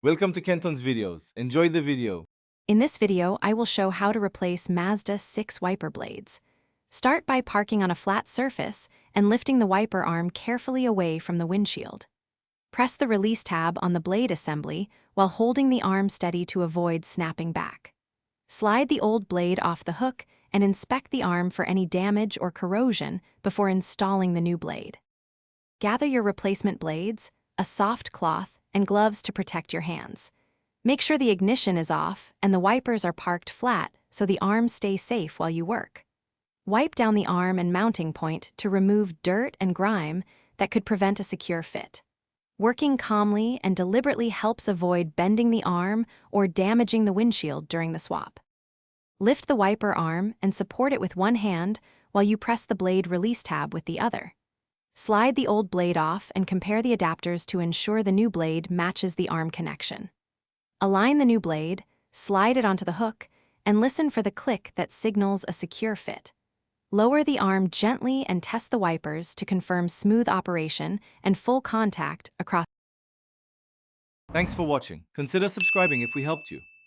Welcome to Kenton's videos. Enjoy the video. In this video, I will show how to replace Mazda 6 wiper blades. Start by parking on a flat surface and lifting the wiper arm carefully away from the windshield. Press the release tab on the blade assembly while holding the arm steady to avoid snapping back. Slide the old blade off the hook and inspect the arm for any damage or corrosion before installing the new blade. Gather your replacement blades, a soft cloth, and gloves to protect your hands. Make sure the ignition is off and the wipers are parked flat so the arm stays safe while you work. Wipe down the arm and mounting point to remove dirt and grime that could prevent a secure fit. Working calmly and deliberately helps avoid bending the arm or damaging the windshield during the swap. Lift the wiper arm and support it with one hand while you press the blade release tab with the other. Slide the old blade off and compare the adapters to ensure the new blade matches the arm connection. Align the new blade, slide it onto the hook, and listen for the click that signals a secure fit. Lower the arm gently and test the wipers to confirm smooth operation and full contact across. Thanks for watching. Consider subscribing if we helped you.